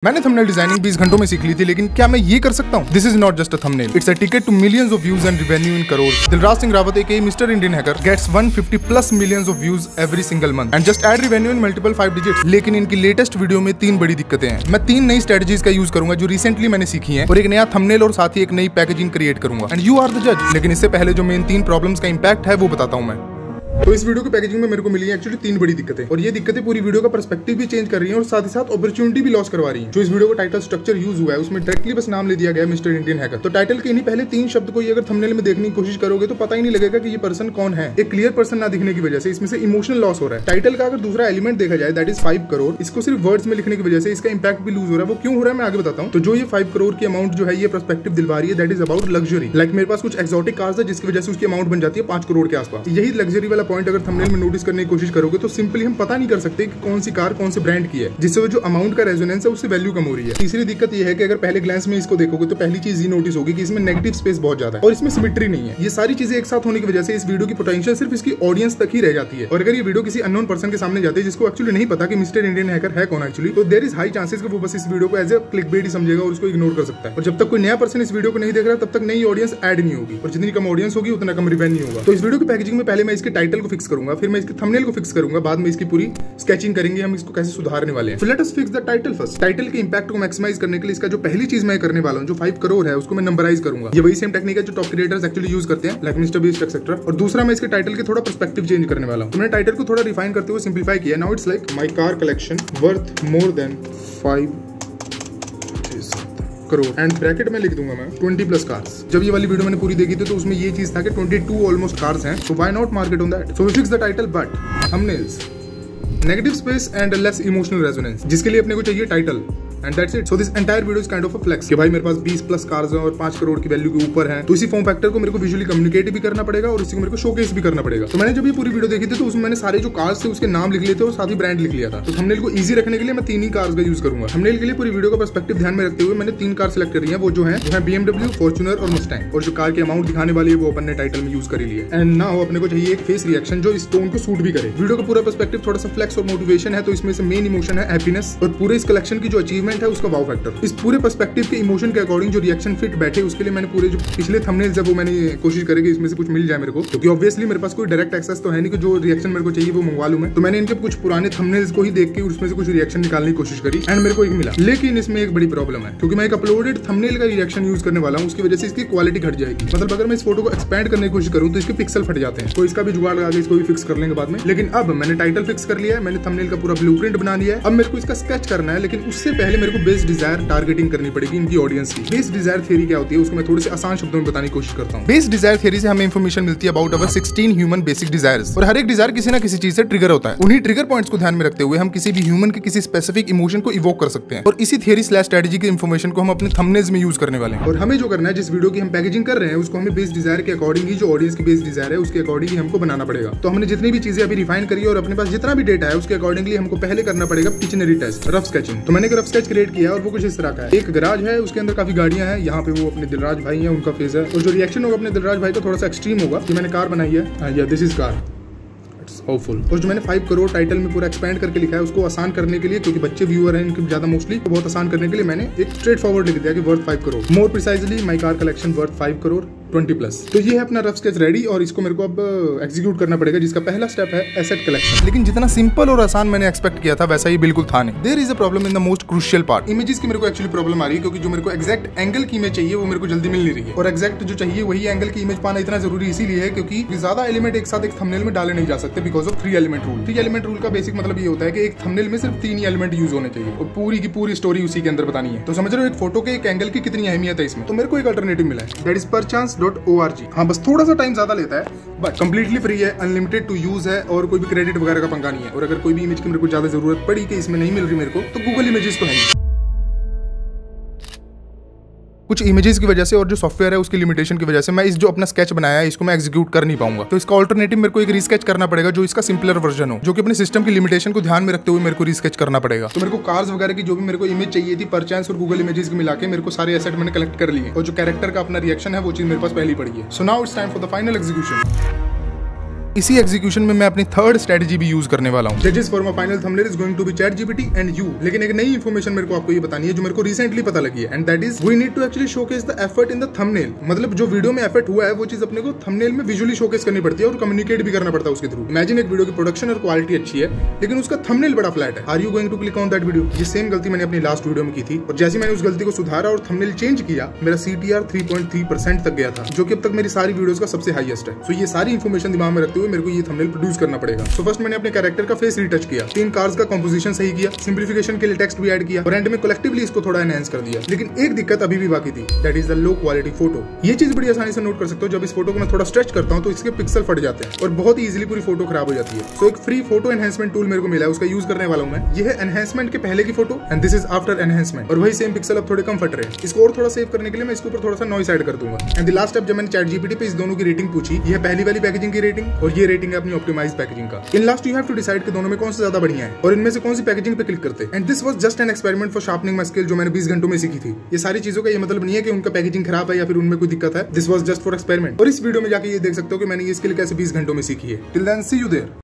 मैंने thumbnail designing 20 घंटों में सीख ली थी, लेकिन क्या मैं ये कर सकता हूँ? This is not just a thumbnail, it's a ticket to millions of views and revenue in crore. Dilraj Singh Rawat aka mister Indian hacker gets 150+ millions of views every single month and just ad revenue in multiple 5 digits. लेकिन इनकी latest video में 3 बड़ी दिक्कतें हैं। मैं 3 नई strategies का use करूंगा जो रिसेंटली मैंने सीखी है, और एक नया थंबनेल और साथ ही एक नई पैकेजिंग क्रिएट करूंगा एंड यू आर द जज। लेकिन इससे पहले जो मेन 3 प्रॉब्लम्स का इंपैक्ट है वो बताता हूं मैं। तो इस वीडियो की पैकेजिंग में मेरे को मिली है एक्चुअली 3 बड़ी दिक्कतें, और ये दिक्कतें पूरी वीडियो का पर्सपेक्टिव भी चेंज कर रही हैं और साथ ही साथ अपॉर्चुनिटी भी लॉस करवा रही हैं। जो इस वीडियो का टाइटल स्ट्रक्चर यूज हुआ है उसमें डायरेक्टली बस नाम ले दिया गया है मिस्टर इंडियन हैकर। तो टाइटल के इन्हीं पहले 3 शब्द को अगर थंबनेल में देखने की कोशिश करोगे तो पता ही नहीं लगेगा कि ये पर्सन कौन है। एक क्लियर पर्सन ना दिखने की वजह से इसमें से इमोशनल लॉस हो रहा है। टाइटल का अगर दूसरा एलिमेंट देखा जाए दैट इज 5 करोड़, इसको सिर्फ वर्ड्स में लिखने की वजह से इसका इंपैक्ट भी लूज हो रहा है। वो क्यों हो रहा है मैं आगे बताता हूँ। तो जो ये 5 करोड़ की अमाउंट जो है ये पर्सपेक्टिव दिलवा रही है that is about luxury. Like मेरे पास कुछ एक्सोटिक कार्स है जिसकी वजह से उसकी अमाउंट बन जाती है 5 करोड़ के आसपास। यही लग्जरी वाला पॉइंट अगर थंबनेल में नोटिस करने की कोशिश करोगे तो सिंपली हम पता नहीं कर सकते कि कौन सी कार कौन से ब्रांड की है, जिससे जो अमाउंट का रेजोनेंस है उससे वैल्यू कम हो रही है। तीसरी दिक्कत ये है कि अगर पहले ग्लांस में इसको देखोगे तो पहली चीज ये नोटिस होगी कि इसमें नेगेटिव स्पेस बहुत ज्यादा है और इसमें सिमेट्री नहीं है। ये सारी चीजें एक साथ होने की वजह से इस वीडियो की पोटेंशियल सिर्फ इसकी ऑडियंस तक ही रह जाती है। और अगर ये वीडियो किसी अननोन पर्सन के सामने जाती है जिसको एक्चुअली नहीं पता कि मिस्टर इंडियन हैकर है कौन एक्चुअली, तो देयर इज हाई चांसेस कि वो बस इस वीडियो को एज ए क्लिकबेट ही समझेगा और उसको इग्नोर कर सकता है। और जब तक कोई नया पर्सन इस वीडियो को नहीं देख रहा तब तक नई ऑडियंस ऐड नहीं होगी, और जितनी कम ऑडियंस होगी उतना कम रेवेन्यू होगा। तो इस वीडियो की पैकेजिंग में पहले मैं इसके टाइटल को फिक्स करूंगा, फिर मैं इसके थंबनेल को फिक्स करूंगा, बाद में इसकी पूरी स्केचिंग करेंगे हम इसको कैसे सुधारने वाले हैं। So let us fix the title first। Title के इंपैक्ट को मैक्सिमाइज करने के लिए इसका जो पहली चीज मैं करने वाला हूं जो 5 करोड़ है उसको मैं नंबराइज करूंगा। ये वही सेम टेक्निक है जो टॉप क्रिएटर्स एक्चुअली यूज करते हैं लाइक मिस्टर बीस्ट एक्सेट्रा। और दूसरा मैं इसके टाइटल के थोड़ा पर्सपेक्टिव चेंज करने वाला हूं। तो मैंने टाइटल को थोड़ा रिफाइन करते हुए सिंप्लीफाई किया। Now it's like my car collection worth more than 5 crore and bracket में लिख दूंगा मैं 20+ कार्स। जब ये वाली वीडियो मैंने पूरी देखी थी तो उसमें ये चीज था कि 22 ऑलमोस्ट कार्स हैं, so why not market on that. So we fix the title but thumbnails negative space and less emotional resonance, जिसके लिए अपने को चाहिए title and that's it. So this entire video is kind of a flex कि भाई मेरे पास 20+ cars हैं और 5 करोड़ की वैल्यू के ऊपर है। तो इसी फॉर्म फैक्टर को मेरे को विजुअली कम्युनिकेट भी करना पड़ेगा और इसी को मेरे को शोकेस भी करना पड़ेगा। तो मैंने जब ये पूरी वीडियो देखी थी तो उसमें मैंने सारे जो कार्स थे उसके नाम लिख लिए थे और साथ ही ब्रांड लिख लिया था। तो थंबनेल को इजी रखने के लिए मैं 3 ही कार्स का यूज करूंगा। थंबनेल के लिए पूरी वीडियो का पर्सपेक्टिव ध्यान में रखते हुए मैंने 3 कार सेलेक्ट करी है, वो जो है BMW, फॉर्च्यूनर और मस्टैंग। और जो कार की अमाउंट दिखाने वाली है वो अपन ने टाइटल में यूज कर लिया है। एंड नाउ अपने को चाहिए एक फेस रिएक्शन जो इस टोन को सूट भी करे। वीडियो का पूरा पर्सपेक्टिव थोड़ा सा फ्लेक्स और मोटिवेशन है, तो इसमें से मेन इमोशन है हैप्पीनेस, और पूरे इस कलेक्शन की जो अचीवमेंट है उसका वाव फैक्टर। इस पूरे पर्सपेक्टिव के इमोशन के अकॉर्डिंग जो रिएक्शन फिट बैठे उसके लिए मैंने पूरे जो पिछले थंबनेल्स है वो मैंने कोशिश करी कि इसमें से कुछ मिल जाए मेरे को, क्योंकि ऑब्वियसली मेरे पास कोई डायरेक्ट एक्सेस तो है नहीं कि जो रिएक्शन मेरे को चाहिए वो मंगवा लूं मैं। तो मैंने इनके कुछ पुराने थंबनेल्स को ही देख के उसमें से कुछ रिएक्शन निकालने की कोशिश करी एंड मेरे को एक मिला। लेकिन इसमें एक बड़ी प्रॉब्लम है, क्योंकि मैं एक अपलोडेड थंबनेल का रिएक्शन यूज करने वाला हूं, उसकी वजह से इसकी क्वालिटी घट जाएगी। मतलब अगर मैं इस फोटो को एक्सपैंड करने की कोशिश करूं तो इसके पिक्सल फट जाते हैं। तो इसका भी जुगाड़ लगा के इसको भी फिक्स कर लेंगे बाद में। लेकिन अब मैंने टाइटल फिक्स कर लिया है, मैंने थंबनेल का पूरा ब्लूप्रिंट बना लिया है। अब मेरे को इसका स्केच करना है, लेकिन उससे पहले मेरे को बेस डिजायर टारगेटिंग करनी पड़ेगी इनकी ऑडियंस की। बेस डिजायर थ्योरी क्या होती है उसको मैं थोड़े से आसान शब्दों में बताने की कोशिश करता हूं। बेस डिजायर थ्योरी से हमें इंफॉर्मेशन मिलती है about our 16 human basic desires, और हर एक डिजायर किसी ना किसी चीज से ट्रिगर होता है। उन्हीं ट्रिगर पॉइंट्स को ध्यान में रखते हुए हम किसी भी ह्यूमन के किसी स्पेसिफिक इमोशन को इवोक कर सकते हैं, और इसी थ्योरी स्लैश स्ट्रेटजी की इंफॉर्मेशन को हम अपने थंबनेल्स में यूज करने वाले हैं। और हमें जो करना है, जिस वीडियो की हम पैकेजिंग कर रहे हैं उसको हमें बेस डिजायर के अकॉर्डिंग ही, जो ऑडियंस की बेस डिजायर है उसके अकॉर्डिंग ही हमको बनाना पड़ेगा। तो हमने जितनी भी चीजें अभी रिफाइन करी और अपने पास जितना भी डेटा है उसके अकॉर्डिंगली हमको पहले करना पड़ेगा पिचनरी टेस्ट, रफ स्केचिंग। तो मैंने एक रफ स्केच क्रिएट किया और वो कुछ इस तरह का है। एक गैराज है, उसके अंदर काफी गाड़ियां हैं, यहाँ पे वो अपने दिलराज भाई हैं उनका फेस है, और जो रिएक्शन होगा अपने दिलराज भाई का थोड़ा सा एक्सट्रीम होगा कि मैंने कार बनाई है, या this is car, it's hopeful. और जो मैंने 5 करोड़ टाइटल में पूरा एक्सपैंड करके लिखा है उसको आसान करने के लिए, क्योंकि बच्चे व्यूअर हैं इनके ज्यादा मोस्टली, तो बहुत आसान करने के लिए मैंने एक स्ट्रेट फॉरवर्ड लिख दिया कि worth 5 crore. More precisely my car collection worth 5 crore 20+। तो ये है अपना रफ स्केच रेडी, और इसको मेरे को अब एग्जीक्यूट करना पड़ेगा, जिसका पहला स्टेप है एसेट कलेक्शन। लेकिन जितना सिंपल और आसान मैंने एक्सपेक्ट किया था वैसा ही बिल्कुल था नहीं। There is a problem in the most crucial part. Images की मेरे को एक्चुअली प्रॉब्लम आ रही है, क्योंकि जो मेरे को एक्जैक्ट एंगल की इमेज चाहिए वो मेरे को जल्दी मिल नहीं रही है, और एक्जैक्ट जो चाहिए वही एंगल की इमेज पाना इतना जरूरी इसीलिए है क्योंकि ज्यादा एलिमेंट एक साथ एक थंबनेल में डाले नहीं जा सकते because of 3 element rule. 3 element rule का बेसिक मतलब ये होता है कि एक थंबनेल में सिर्फ 3 ही एलिमेंट यूज होने चाहिए और पूरी की पूरी स्टोरी उसी के अंदर बतानी है। तो समझ रहे हो एक फोटो के एक एंगल की कितनी अहमियत है इसमें। तो मेरे को एक अल्टरनेटिव मिला है, दैट इज perchance.org। हाँ, बस थोड़ा सा टाइम ज्यादा लेता है बट कंप्लीटली फ्री है, अनलिमिटेड टू यूज है, और कोई भी क्रेडिट वगैरह का पंगा नहीं है। और अगर कोई भी इमेज की मेरे को ज्यादा जरूरत पड़ी कि इसमें नहीं मिल रही मेरे को, तो गूगल इमेजेस तो है। कुछ इमेजेस की वजह से और जो सॉफ्टवेयर है उसकी लिमिटेशन की वजह से मैं इस जो अपना स्केच बनाया है इसको मैं एग्जीक्यूट कर नहीं पाऊंगा। तो इसका ऑल्टरनेटिव मेरे को एक रीस्केच करना पड़ेगा जो इसका सिंपलर वर्जन हो, जो कि अपने सिस्टम की लिमिटेशन को ध्यान में रखते हुए मेरे को रीस्केच करना पड़ेगा। तो मेरे को कार्स वगैरह की जो भी मेरे को इमेज चाहिए थी परचांस और गूगल इमेजेस की मिला के मेरे को सारे एसेट मैंने कलेक्ट कर लिए, और जो कैरेक्टर का अपना रिएक्शन है वो चीज मेरे पास पहले ही पड़ी है। So now it's time for the final execution. इसी एग्जीक्यूशन में मैं अपनी थर्ड स्ट्रेटजी भी यूज करने वाला हूँ। जजेस for my final thumbnail is going to be ChatGPT and you. लेकिन एक नई इन्फॉर्मेशन मेरे को आपको ये बतानी है जो मेरे को रिसेंटली पता लगी है, and that is we need to actually showcase the effort in the thumbnail. मतलब जो वीडियो में एफर्ट हुआ है वो चीज अपने को थंबनेल में विजुअली शोकेस करनी पड़ती है और कम्युनिकेट भी करना पड़ता है उसके थ्रू। इमेजिन एक वीडियो की प्रोडक्शन और क्वालिटी अच्छी है लेकिन उसका थंबनेल बड़ा फ्लैट है। Are you going to click on that video? ये सेम गलती मैंने अपनी लास्ट वीडियो में की थी और जैसे मैंने उस गलती को सुधारा और थंबनेल चेंज किया, मेरा CTR 3.3% तक गया था, जो कि अब तक मेरी सारी वीडियोस का सबसे हाईएस्ट है। सो ये सारी इन्फॉर्मेशन दिमाग में रखते हुए मेरे को ये थंबनेल प्रोड्यूस करना पड़ेगा। तो फर्स्ट मैंने अपने कैरेक्टर का फेस रीटच किया, 3 कार्स का कंपोजिशन सही किया, सिंप्लीफिकेशन के लिए टेक्स्ट भी ऐड किया और एंड में कलेक्टिवली इसको थोड़ा एनहांस कर दिया। लेकिन एक दिक्कत अभी भी बाकी थी, that is the low quality photo. ये चीज बड़ी आसानी से नोट कर सकते हो, जब इस फोटो को मैं थोड़ा स्ट्रेच करता हूं तो इसके पिक्सल फट जाते हैं और बहुत ही इजीली पूरी फोटो खराब हो जाती है। सो एक फ्री फोटो एनहांसमेंट टूल मेरे को मिला है, उसका यूज करने वाला हूं मैं। ये है एनहांसमेंट के पहले की photo and this is after enhancement, और वही सेम पिक्सल अब थोड़े कम फट रहे हैं। इसको और थोड़ा सेव करने के लिए मैं इसके ऊपर थोड़ा सा नॉइस ऐड कर दूंगा। एंड द लास्ट स्टेप, जब मैंने ChatGPT पे इस दोनों की रेटिंग पूछी, ये पहली वाली पैकेजिंग की रेटिंग और ये रेटिंग है अपनी ऑप्टिमाइज्ड पैकेजिंग का। In last you have to decide कि दोनों में कौन सा ज्यादा बढ़िया है और इनमें से कौन सी पैकेजिंग पे क्लिक करते हैं। And this was just an experiment for sharpening my skill, जो मैंने 20 घंटों में सीखी थी। ये सारी चीजों का ये मतलब नहीं है कि उनका पैकेजिंग खराब है या फिर उनमें कोई दिक्कत है। This was just for experiment. और इस वीडियो में जाके ये देख सकते हो कि मैंने ये स्किल कैसे 20 घंटों में सीखी है। Till then see you there.